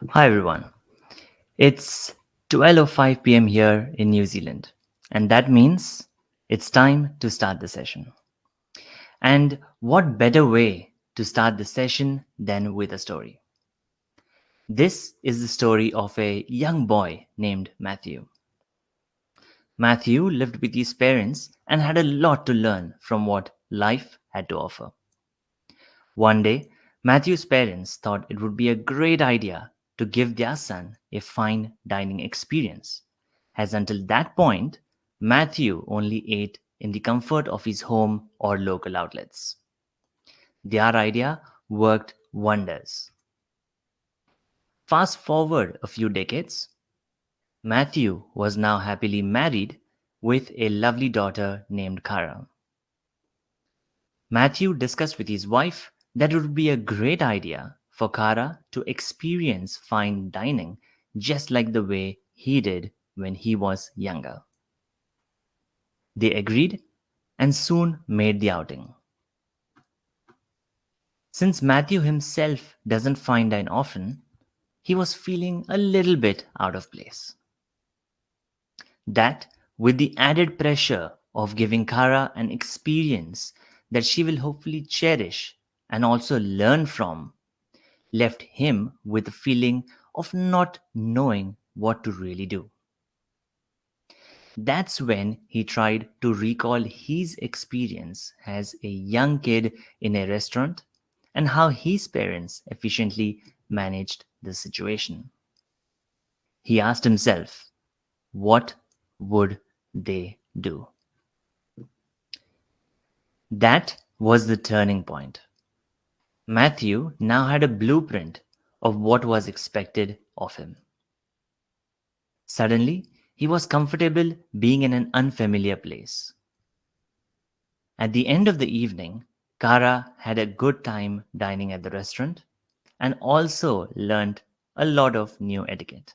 Hi everyone. It's 12:05 p.m. here in New Zealand, and that means it's time to start the session. And what better way to start the session than with a story? This is the story of a young boy named Matthew. Matthew lived with his parents and had a lot to learn from what life had to offer. One day, Matthew's parents thought it would be a great idea to give their son a fine dining experience, as until that point, Matthew only ate in the comfort of his home or local outlets. Their idea worked wonders. Fast forward a few decades, Matthew was now happily married with a lovely daughter named Kara. Matthew discussed with his wife that it would be a great idea for Kara to experience fine dining just like the way he did when he was younger. They agreed and soon made the outing. Since Matthew himself doesn't fine dine often, he was feeling a little bit out of place. That, with the added pressure of giving Kara an experience that she will hopefully cherish and also learn from, left him with a feeling of not knowing what to really do. That's when he tried to recall his experience as a young kid in a restaurant and how his parents efficiently managed the situation. He asked himself, what would they do? That was the turning point. Matthew now had a blueprint of what was expected of him. Suddenly, he was comfortable being in an unfamiliar place. At the end of the evening, Kara had a good time dining at the restaurant and also learned a lot of new etiquette.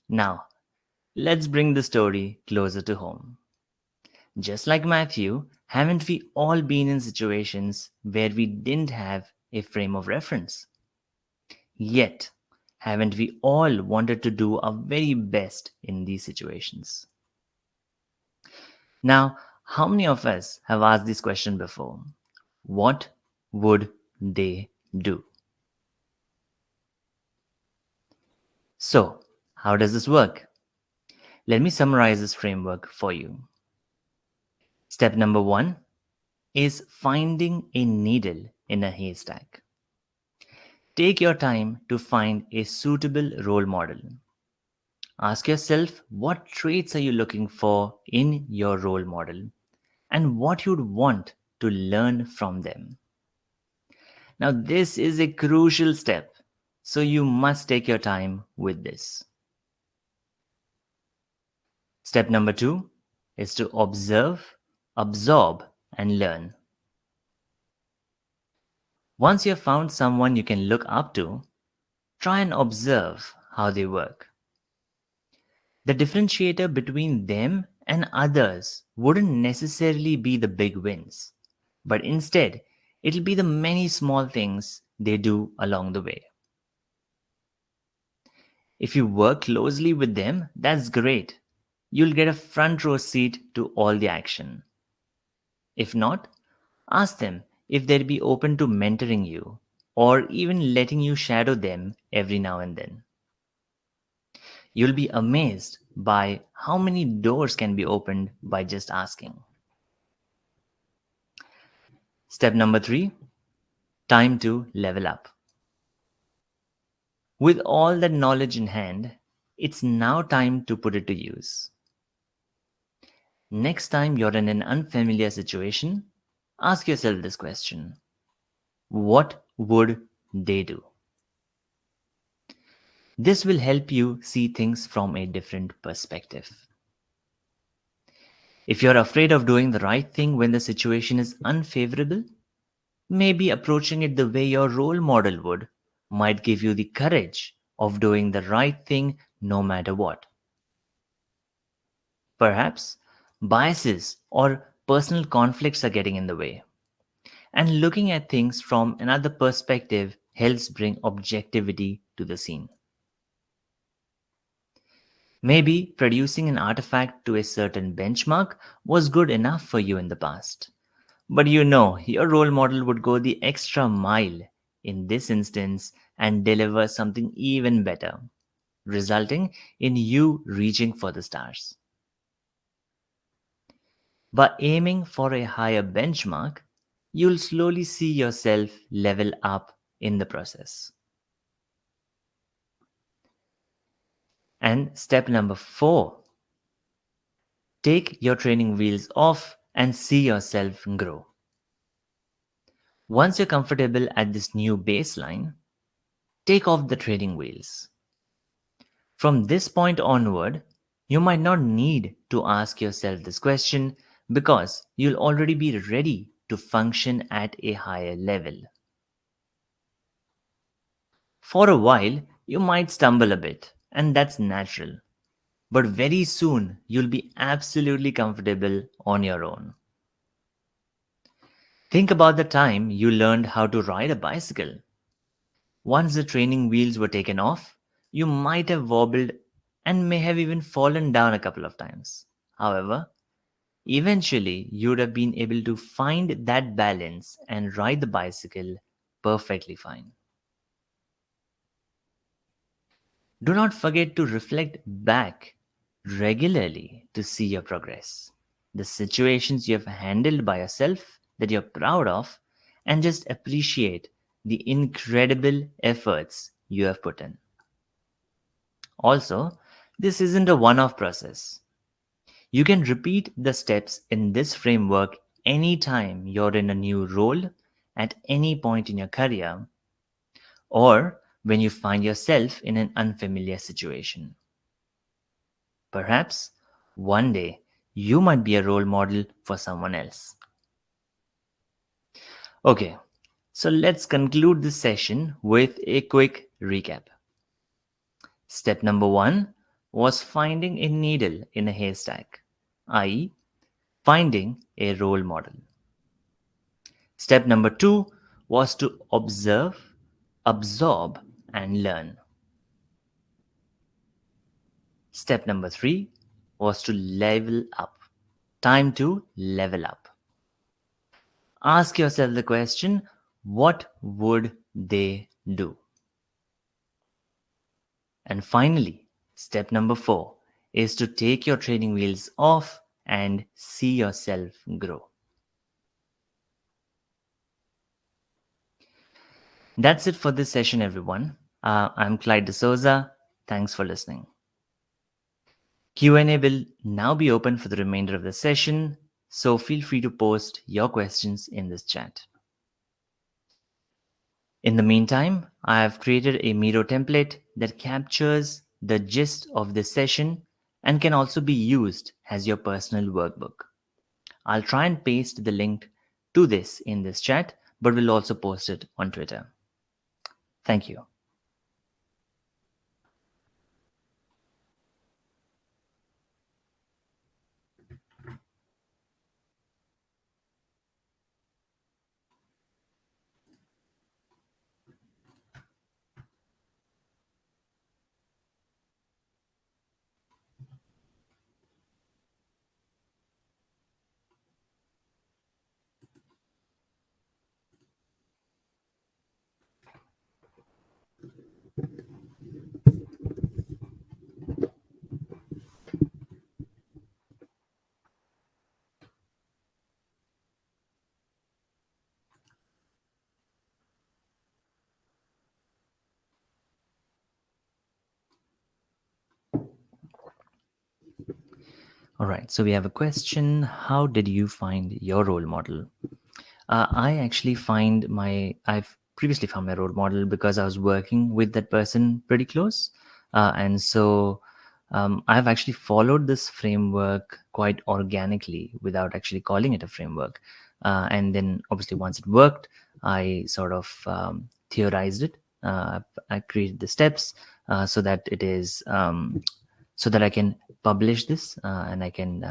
Now, let's bring the story closer to home. Just like Matthew, haven't we all been in situations where we didn't have a frame of reference? Yet, haven't we all wanted to do our very best in these situations? Now, how many of us have asked this question before? What would they do? So, how does this work? Let me summarize this framework for you. Step number one is finding a needle in a haystack. Take your time to find a suitable role model. Ask yourself what traits are you looking for in your role model and what you'd want to learn from them. Now, this is a crucial step, so you must take your time with this. Step number two is to observe, absorb, and learn. Once you have found someone you can look up to, try and observe how they work. The differentiator between them and others wouldn't necessarily be the big wins, but instead, it'll be the many small things they do along the way. If you work closely with them, that's great. You'll get a front row seat to all the action. If not, ask them if they'd be open to mentoring you or even letting you shadow them every now and then. You'll be amazed by how many doors can be opened by just asking. Step number three, time to level up. With all that knowledge in hand, it's now time to put it to use. Next time you're in an unfamiliar situation, ask yourself this question: what would they do? This will help you see things from a different perspective. If you're afraid of doing the right thing when the situation is unfavorable, maybe approaching it the way your role model would might give you the courage of doing the right thing no matter what. Perhaps biases or personal conflicts are getting in the way, and looking at things from another perspective helps bring objectivity to the scene. Maybe producing an artifact to a certain benchmark was good enough for you in the past. But you know, your role model would go the extra mile in this instance and deliver something even better, resulting in you reaching for the stars. By aiming for a higher benchmark, you'll slowly see yourself level up in the process. And step number 4, take your training wheels off and see yourself grow. Once you're comfortable at this new baseline, take off the training wheels. From this point onward, you might not need to ask yourself this question because you'll already be ready to function at a higher level. For a while, you might stumble a bit, and that's natural. But very soon, you'll be absolutely comfortable on your own. Think about the time you learned how to ride a bicycle. Once the training wheels were taken off, you might have wobbled and may have even fallen down a couple of times. However, eventually you would have been able to find that balance and ride the bicycle perfectly fine. Do not forget to reflect back regularly to see your progress, the situations you have handled by yourself that you're proud of, and just appreciate the incredible efforts you have put in. Also, this isn't a one off process. You can repeat the steps in this framework anytime you're in a new role, at any point in your career, or when you find yourself in an unfamiliar situation. Perhaps one day you might be a role model for someone else. Okay, so let's conclude this session with a quick recap. Step number 1 was finding a needle in a haystack, i.e., finding a role model. Step number 2 was to observe, absorb, and learn. Step number 3 was to level up. Time to level up. Ask yourself the question, what would they do? And finally, step number 4 is to take your training wheels off and see yourself grow. That's it for this session, everyone. I'm Clyde D'Souza. Thanks for listening. Q&A will now be open for the remainder of the session, so feel free to post your questions in this chat. In the meantime, I have created a Miro template that captures the gist of this session and can also be used as your personal workbook. I'll try and paste the link to this in this chat, but will also post it on Twitter. Thank you. All right, so we have a question. How did you find your role model? I've previously found my role model because I was working with that person pretty close. And so I've actually followed this framework quite organically without actually calling it a framework. And then obviously once it worked, I sort of theorized it. I created the steps so that it is, so that I can publish this and I can,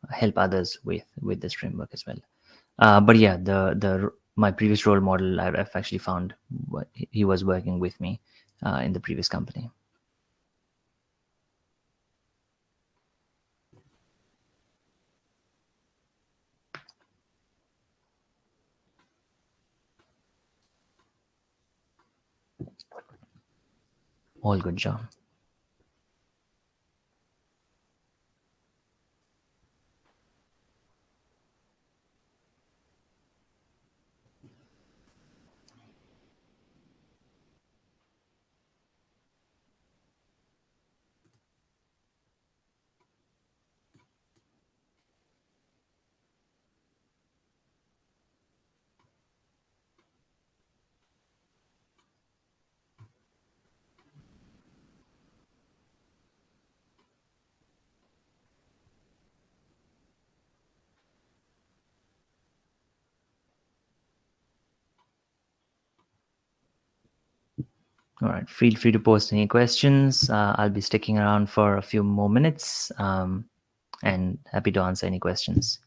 help others with this framework as well. But yeah, the my previous role model, I've actually found he was working with me in the previous company. All good, John. All right, feel free to post any questions. I'll be sticking around for a few more minutes, and happy to answer any questions.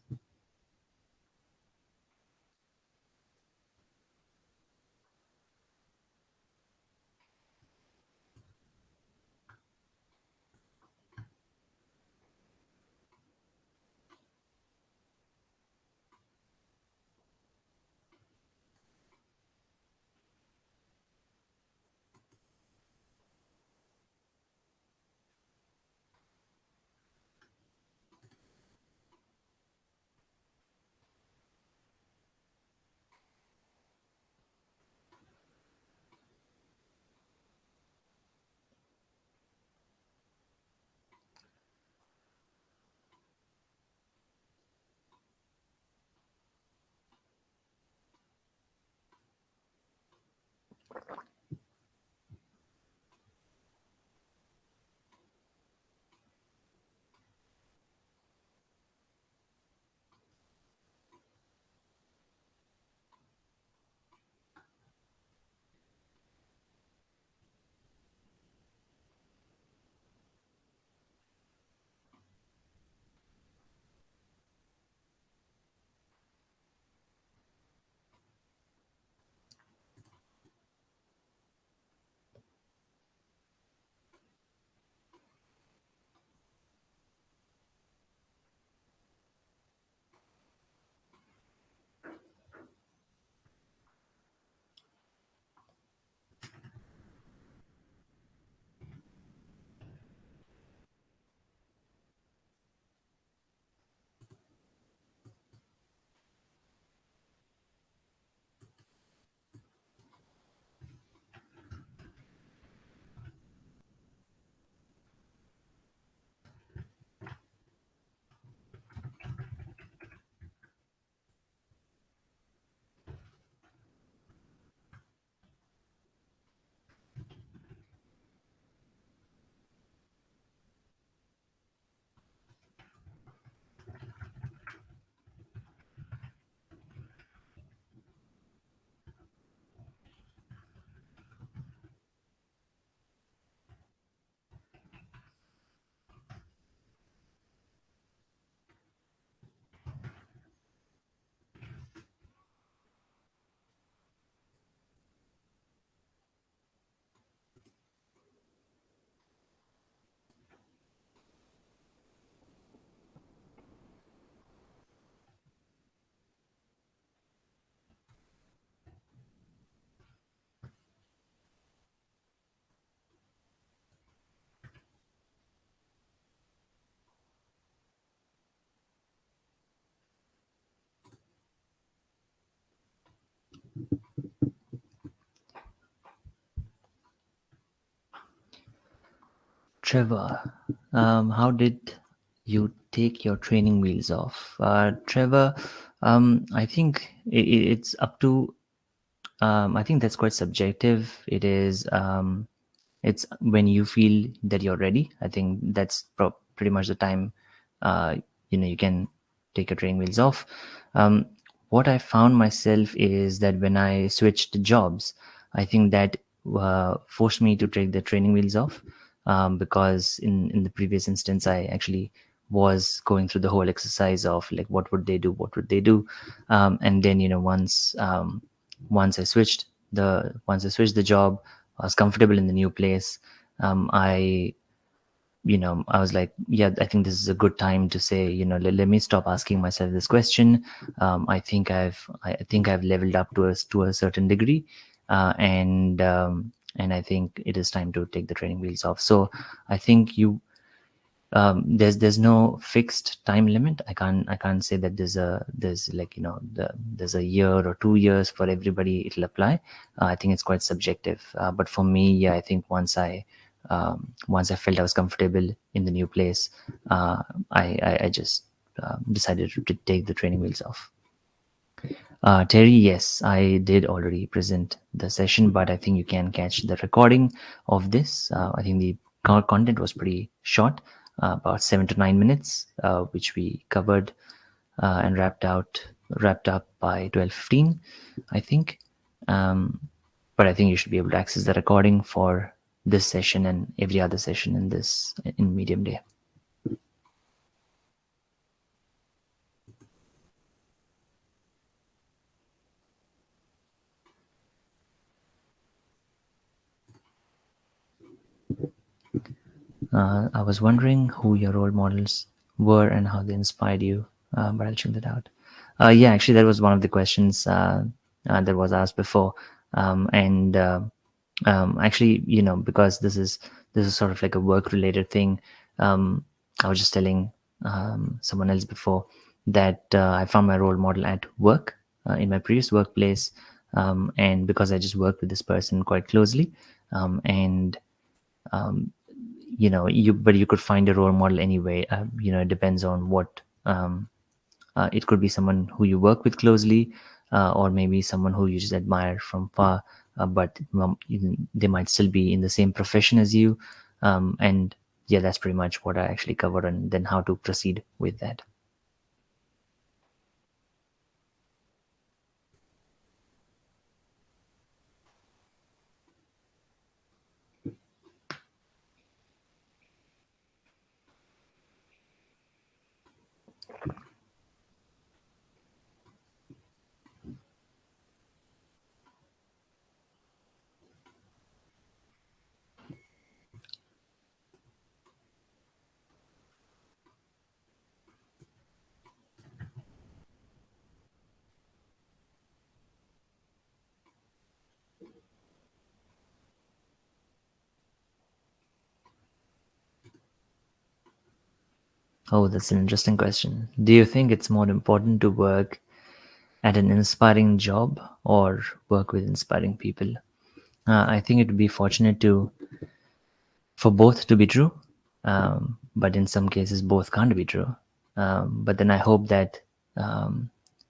Trevor, how did you take your training wheels off? Trevor, I think it's up to. I think that's quite subjective. It's when you feel that you're ready. I think that's pretty much the time. Uh, you can take your training wheels off. Um, what I found myself is that when I switched jobs, I think that forced me to take the training wheels off, because in the previous instance, I actually was going through the whole exercise of like what would they do, and then once I switched the job, I was comfortable in the new place. I was like, yeah, I think this is a good time to say, let me stop asking myself this question. I think I've leveled up to a certain degree, and I think it is time to take the training wheels off. So I think there's no fixed time limit. I can't say that there's like there's a year or 2 years for everybody it'll apply. I think it's quite subjective, but for me, yeah, I think once I felt I was comfortable in the new place, I just decided to take the training wheels off. Terry, yes, I did already present the session, but I think you can catch the recording of this. I think the content was pretty short, about 7 to 9 minutes, which we covered and wrapped up by 12:15, I think. Um, but I think you should be able to access the recording for this session and every other session in Medium Day. I was wondering who your role models were and how they inspired you, but I'll check that out. Yeah, actually, that was one of the questions that was asked before, and actually, because this is sort of like a work-related thing. I was just telling someone else before that I found my role model at work, in my previous workplace, and because I just worked with this person quite closely, and you could find a role model anyway. It depends on what. It could be someone who you work with closely, or maybe someone who you just admire from far, but they might still be in the same profession as you. And yeah, that's pretty much what I actually covered, and then how to proceed with that. Oh, that's an interesting question. Do you think it's more important to work at an inspiring job or work with inspiring people? I think it would be fortunate for both to be true, but in some cases, both can't be true. But then I hope that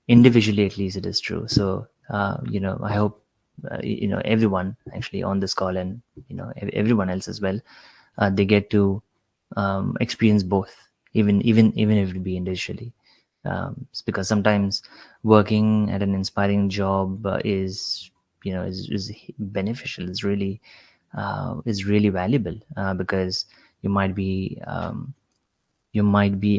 individually, at least, it is true. So, I hope everyone actually on this call, and everyone else as well, they get to experience both, even if it be individually. It's because sometimes working at an inspiring job is beneficial. Is really valuable, because you might be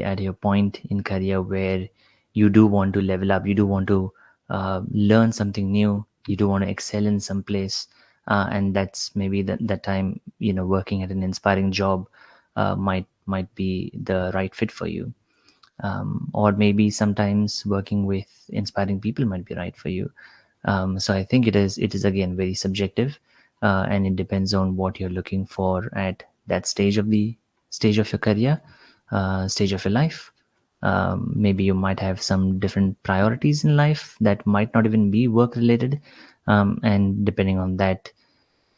at your point in career where you do want to level up, you do want to learn something new, you do want to excel in some place, and that's maybe that time, working at an inspiring job might be the right fit for you. Or maybe sometimes working with inspiring people might be right for you. So I think it is again very subjective, and it depends on what you're looking for at that stage of your career, stage of your life. Maybe you might have some different priorities in life that might not even be work related, and depending on that,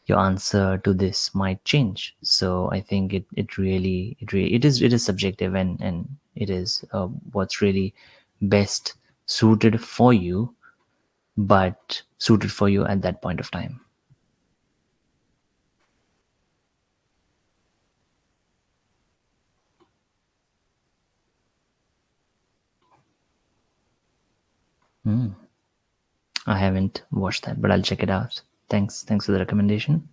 your answer to this might change. So I think it is subjective, and it is what's really best suited for you, but suited for you at that point of time. I haven't watched that, but I'll check it out. Thanks for the recommendation.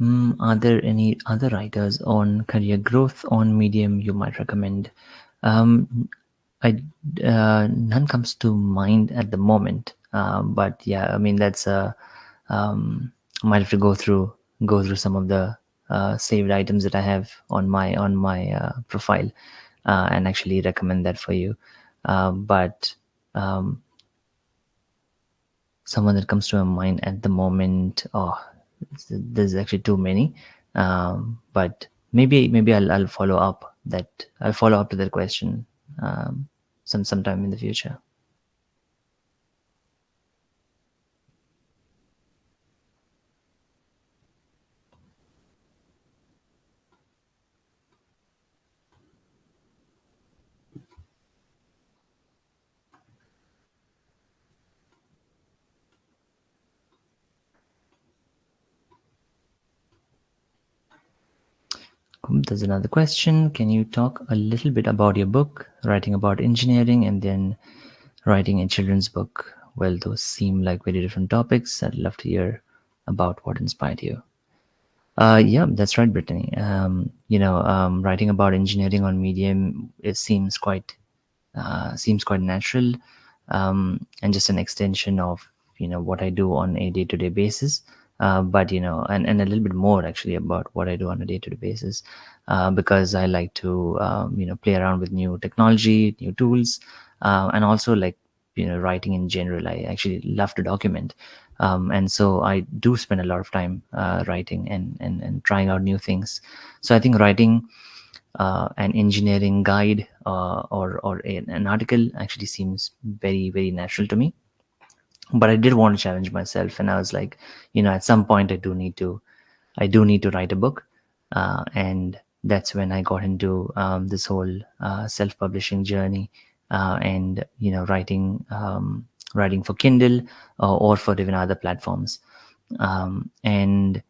Are there any other writers on career growth on Medium you might recommend? Um, I None comes to mind at the moment, but yeah, I mean that's I might have to go through some of the saved items that I have on my profile, and actually recommend that for you. But someone that comes to my mind at the moment, oh, there's actually too many. But maybe I'll follow up that I'll follow up to that question sometime in the future. There's another question. Can you talk a little bit about your book, writing about engineering and then writing a children's book? Well, those seem like very different topics. I'd love to hear about what inspired you. Yeah, that's right, Brittany. Writing about engineering on Medium, it seems quite natural, and just an extension of what I do on a day-to-day basis. But and a little bit more actually about what I do on a day-to-day basis, because I like to play around with new technology, new tools, and also like writing in general. I actually love to document, and so I do spend a lot of time writing and trying out new things. So I think writing an engineering guide an article actually seems very natural to me. But I did want to challenge myself, and I was like, at some point I do need to write a book, and that's when I got into this whole self-publishing journey, and writing for Kindle, or for even other platforms. And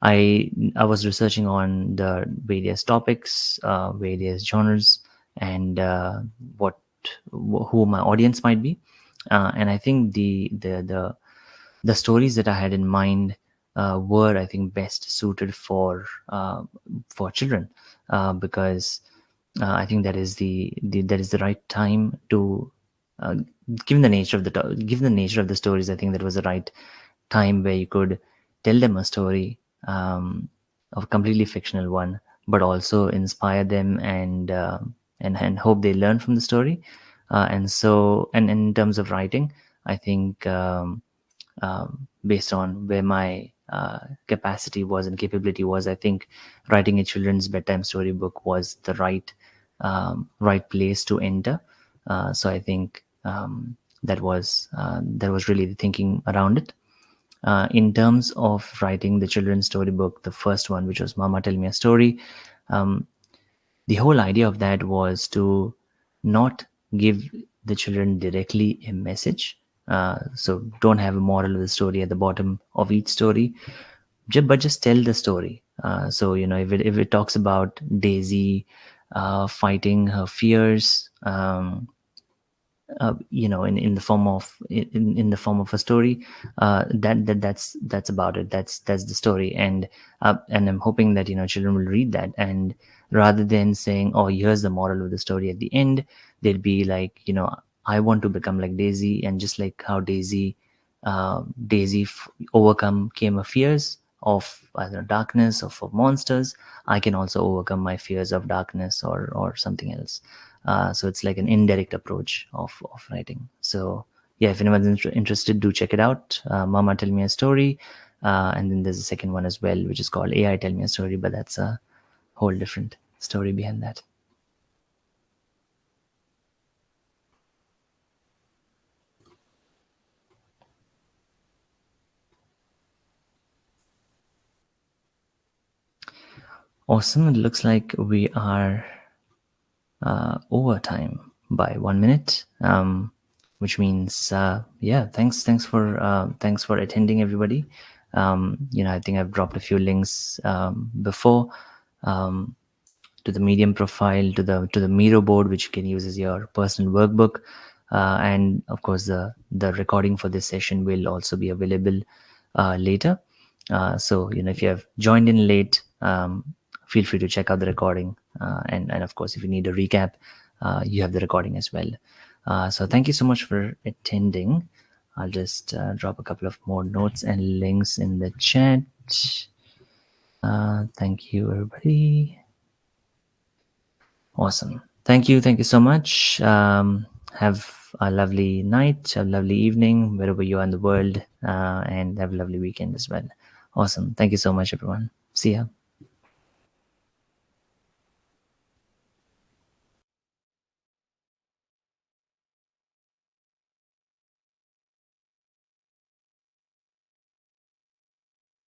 I was researching on the various topics, various genres, and what who my audience might be. And I think the stories that I had in mind were, I think, best suited for children, because I think that is the right time to, uh, given the nature of given the nature of the stories. I think that was the right time where you could tell them a story, of a completely fictional one, but also inspire them and hope they learn from the story. And in terms of writing, I think, based on where my capacity was and capability was, I think writing a children's bedtime storybook was the right place to enter. So I think that was really the thinking around it. In terms of writing the children's storybook, the first one, which was Mama Tell Me a Story, um, the whole idea of that was to not give the children directly a message. So don't have a moral of the story at the bottom of each story, but just tell the story. So if it talks about Daisy fighting her fears, in the form of in the form of a story, that's about it. That's the story. And I'm hoping that children will read that, and rather than saying, oh, here's the moral of the story at the end, they'd be like, I want to become like Daisy, and just like how Daisy overcome came her fears of either darkness or for monsters, I can also overcome my fears of darkness or something else. So it's like an indirect approach of writing. So yeah, if anyone's interested, do check it out. Mama Tell Me a Story. And then there's a second one as well, which is called AI Tell Me a Story, but that's a whole different story behind that. Awesome. It looks like we are over time by 1 minute, which means, yeah, thanks for attending, everybody. I think I've dropped a few links before, um, to the Medium profile, to the Miro board, which you can use as your personal workbook, and of course the recording for this session will also be available later. So if you have joined in late, feel free to check out the recording. And of course, if you need a recap, you have the recording as well. So thank you so much for attending. I'll just drop a couple of more notes and links in the chat. Thank you, everybody. Awesome. Thank you so much. Have a lovely night, a lovely evening, wherever you are in the world, and have a lovely weekend as well. Awesome. Thank you so much, everyone. See ya.